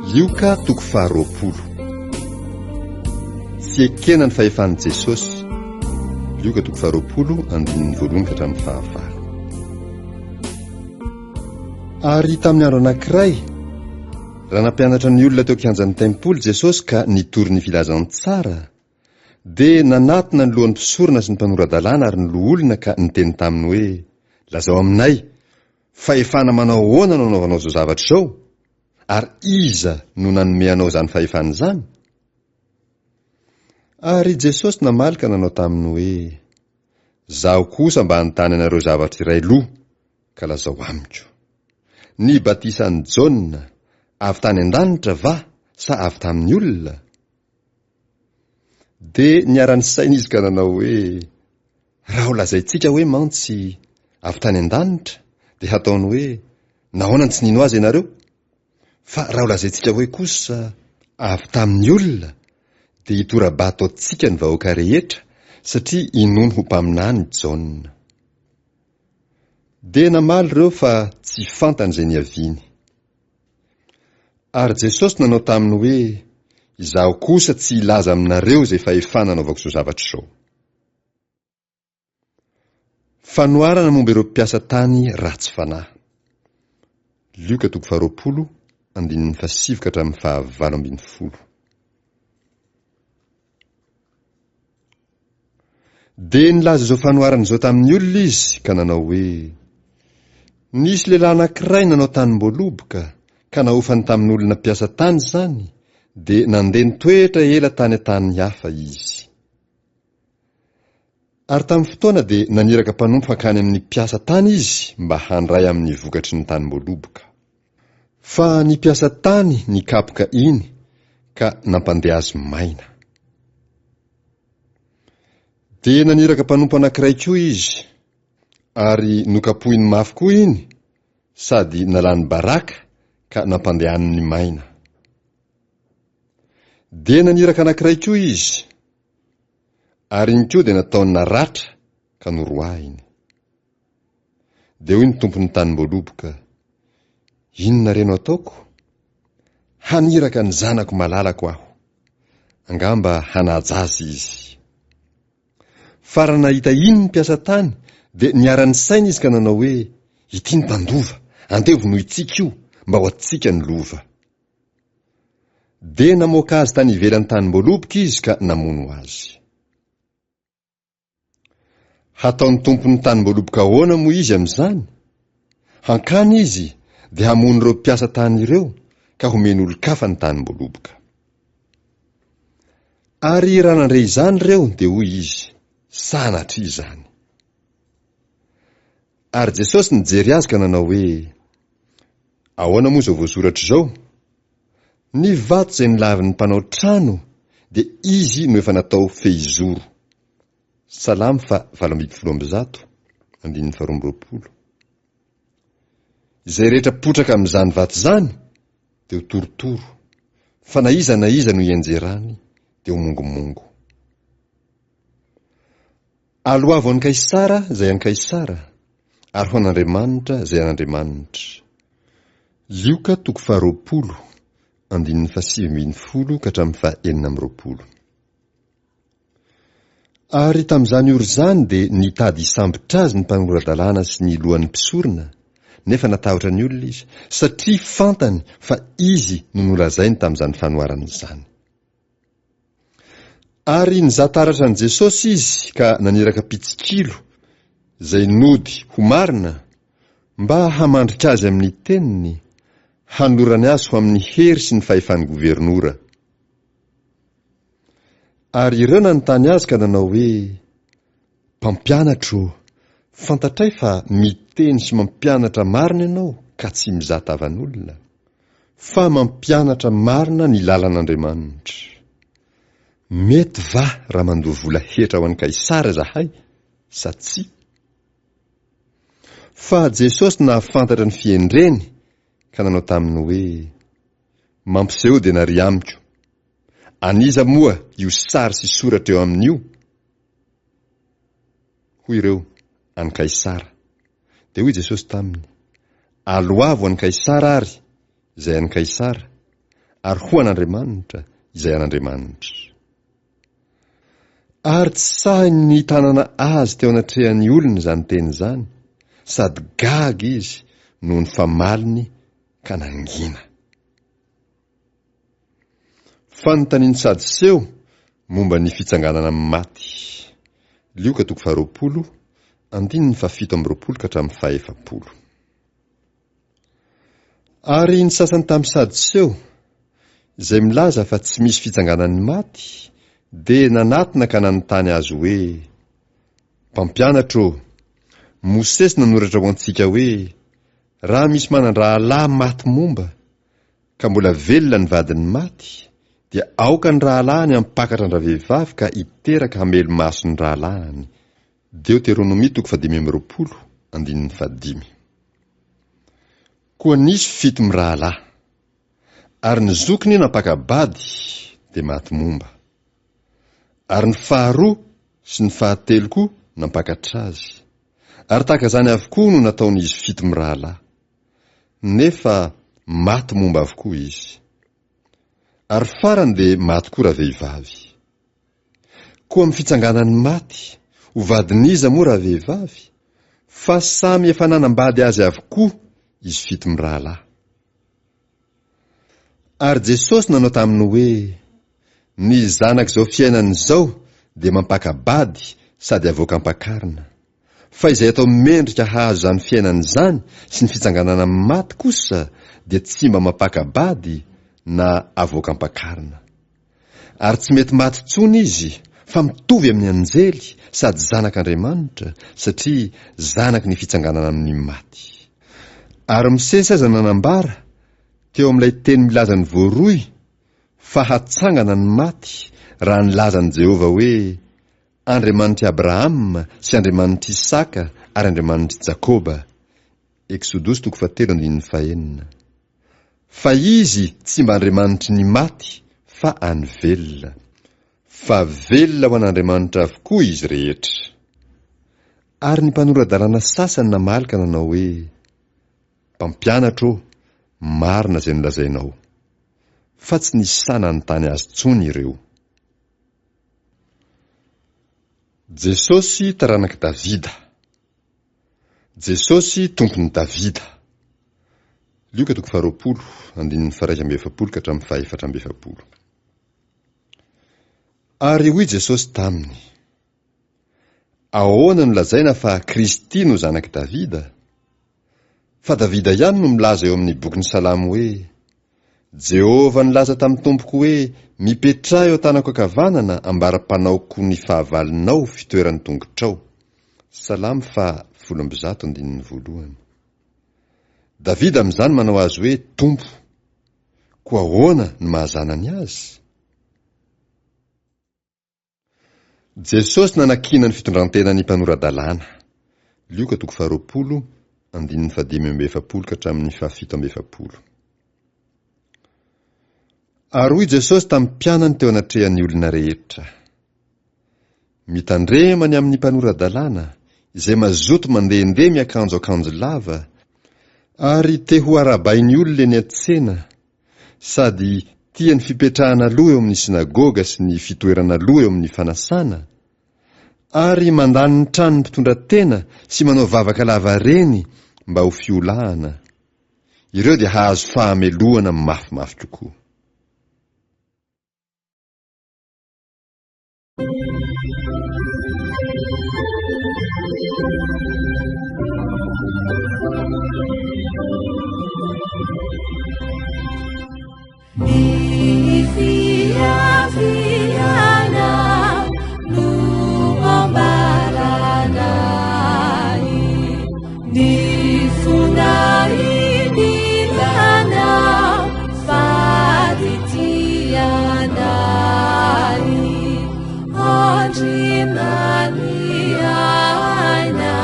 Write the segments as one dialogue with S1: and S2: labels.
S1: Lioka toko faharoapolo. Fiekena ny fahefan'i Jesosy. Lioka toko faharoapolo andininy voalohany ka hatramin'ny fahavalo. Ary tamin'ny andro anankiray, raha nampianatra ny olona teo kianjan'ny tempoly Jesosy ka nitory ny filazantsara, dia nanatona ny lohan'ny mpisorona sy ny mpanora-dalàna ary ny loholona ka niteny taminy hoe, lazao aminay, fahefana manao ahoana no anaovanao zao zavatra zao? Ary iza no nanome anao zany fahefana izany? Ary Jesosy namalika nanao taminy hoe, zaho kosa mba hanontany anareo zavatra iray loha, ka lazao amiko. Ny batisan'i Jaona avy tany an-danitra va sa avy tamin'ny olona? Dia niara-ny saina izy ka nanao hoe, raha ho lazaintsika hoe mantsy avy tany an-danitra, dia hataony hoe, nahoana tsy nino azy ianareo? Fa raha ho lazaintsika hoe kosa avy tamin'ny olona, dia hitora-bato atsika ny vahoaka rehetra, satria inono ho mpaminany Jaona. Dia namaly ireo fa tsy fantany izay niaviany. Ary Jesosy nanao taminy hoe, izaho kosa tsy ilaza aminareo izay fahefana anaovako zao zavatra zao. Fanoarana momba ireo mpiasa tany ratsy fanahy. Lioka toko faharoapolo andininy fahasivy ka hatramin'ny fahavalo ambin'ny folo. Dia nilaza izao fanoarana izao tamin'ny olona izy ka nanao hoe, nisy lehilahy anankiray nanao tanim-boaloboka ka nahofany tamin'ny olona mpiasa tany zany, dia nandeha nitoetra ela tany an-tany hafa izy. Ary tamin'ny fotoana dia naniraka mpanompo hankany amin'ny mpiasa tany izy mba handray amin'ny vokatry ny tanim-boaloboka. Fa ny mpiasa tany nikapoka iny ka nampandeha azy maina. Dia naniraka mpanompo anankiray koa izy, ary nokapohiny mafy koa iny, sady nalany baraka ka nampandehany ny maina. Dia naniraka anankiray koa izy, ary iny koa dia nataony naratra ka noroahiny. Dia hoy ny tompon'ny tanim-boaloboka, inona reno ataoko? Haniraka ny zanako malalako aho, angamba hanaja azy izy. Fa raha nahita iny ny mpiasa tany, dia niara-ny saina izy ka nanao hoe, ity ny mpandova, andevo noho itsika io, mba ho atsika ny lova. Dia namoaka azy tany ivelan'ny tanim-boaloboka izy ka namono azy. Hataon'ny tompon'ny tanim-boaloboka ahoana moa izy amin'izany? Hankany izy, dia hamono ireo mpiasa tany ireo, ka homeny olon-kafa ny tanim-boaloboka. Ary raha nandray izany ireo, dia hoy izy, sanatria izany. Ary Jesosy nijery azy ka nanao hoe, ahoana moa izao voasoratra izao? Ny vato izay nilavin'ny mpanao trano, dia izy no efa natao fehizoro. Salamy fa 7:1, andininy 2:20. Izay rehetra potraka amin'izany vato zany, dia ho torotoro, fa na iza no ianjerany, dia ho mongomongo. Aloavo an'i Kaisara izay an'i Kaisara, ary ho an'Andriamanitra izay an'Andriamanitra. Lioka toko faharoapolo andininy 7:20 ka hatramin'ny 9:20. Ary tamin'izany oro zany dia nitady hisambotra azy ny mpanora-dalàna sy ny lohan'ny mpisorona, nefa natahotra ny olona izy, satria fantany fa izy no nolazainy tamin'izany fanoarana izany. Ary nizataratra an' Jesosy izy ka naniraka mpitsikilo izay nody ho marina, mba hamandrika azy amin'ny teniny, hanolorany azy ho amin'ny hery sy ny fahefan'ny governora. Ary ireo nanontany azy ka nanao hoe, mpampianatro, fantatray fa miteny sy mampianatra marina ianao ka tsy mizaha tavan'olona, fa mampianatra marina ny lalan'Andriamanitra. Mety va raha mandoa vola hetra ho an'i Kaisara zahay, sa tsy? Fa Jesosy nahafantatra ny fiendreny ka nanao taminy hoe, mampiseho dia nary amiko. Aniza moa io sary sy soratra eo amin'io? Hoy ireo, an'i Kaisara. Dia hoy Jesosy taminy, aloavo an'i Kaisara ary, izay an'i Kaisara, ary ho an'Andriamanitra izay an'Andriamanitra. Ary tsy sahiny ny tanana azy teo anatrehan'ny olona izany teny izany, sady gaga izy noho ny famaliny ka nangina. Fanontaniany Sadoseo momba ny fitsanganana amin'ny maty. Lioka 20, 17-20. Ary ny sasany tamin'ny Sadoseo izay milaza fa tsy misy fitsanganan'ny maty dia nanatona ka nanontany azy hoe, mpampianatro, Mosesy nanoratra ho antsika hoe raha misy manan-drahalahy maty momba ka mbola velona ny vadiny maty, dia aoka ny rahalahiny hampakatra andravehivavy ka hiteraka hamelo maso ny rahalahiny. Deuteronomia 15:5. Koa nisy 7 mirahalahy, ary ny zokiny nampakabady dia maty momba, ary ny 2 sy ny 3 koa nampakatra azy, ary tahaka izany avokoa no nataon'izy 7 mirahalahy, nefa maty momba avokoa izy. Ary farany dia maty koa rahavehivavy. Koa amin'ny fitsanganan'ny maty, ho vadiniza moa rahavehivavy, fa samy efa nanambady azy avokoa izy 7 mirahalahy. Ary Jesosy nanao taminy hoe, ny zanak'izao fiainana izao dia mampakabady sady avoaka-mpakarina, fa izay atao mendrika hahazo izany fiainana izany sy ny fitsanganana amin'ny maty kosa dia tsy mba mampakabady na avoaka-mpakarina. Ary tsy mety maty tsony izy, fa mitovy amin'ny anjely sady zanak'Andriamanitra, satria zanaky ny fitsanganana amin'ny maty. Ary Mosesy aza nanambara teo amin'ilay teny milaza ny voaroy fa hatsangana ny maty raha nilazan'i Jehova hoe Andriamanitry Abrahama sy Andriamanitry Isaka ary Andriamanitry Jakoba. Exodus 7:1. Fa izy tsy mba Andriamanitry ny maty fa any velona, fa velona ho an'Andriamanitra avokoa izy rehetra. Ary ny mpanoradalàna sasany namalaka nanao hoe, mpampianatro, marina izay nolazainao, fa tsy nisy sananontany azy tsony ireo. Jesosy taranaka Davida. Jesosy tompony Davida. Lioka 20, 1:1-7. Ary hoy Jesosy taminy, ahoana no lazaina fa Kristy no zanaky Davida? Fa Davida ihany no milaza eo amin'ny bokin'ny Salamo hoe, Jehova nilaza tamin'ny tompoko hoe, mipetraha eo tanako ankavanana ambara-panaoko ny fahavalinao fitoeran'ny tongotrao. Salamo 1:1. Davida amin'izany manao azy hoe tompo. Koa ahoana ny mahazanany azy? Jesosy nanakina ny fitondran-tena ny mpanoradalàna. Lioka 20, 1:5-7. Ary hoy Jesosy tamin'ny mpianany teo anatrehan'ny olona rehetra, mitandremany amin'ny mpanoradalàna izay mazoto mandehandeha miakanjo akanjo lava, ary te ho arabainy olona eny an-tsena, sady tia ny fipetrahana aloha eo amin'ny sinagoga sy ny fitoerana aloha eo amin'ny fanasana, ary mandany ny tranony mpitondran-tena sy manao vavaka lava reny mba ho fiolahana. Ireo dia hahazo fahamelohana mafimafy tokoa.
S2: Ni fia-fiana no ambaranay, ni funay nilana fatitianay, andrimany aina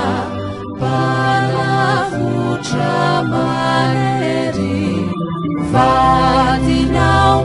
S2: parafutra manery, vatinao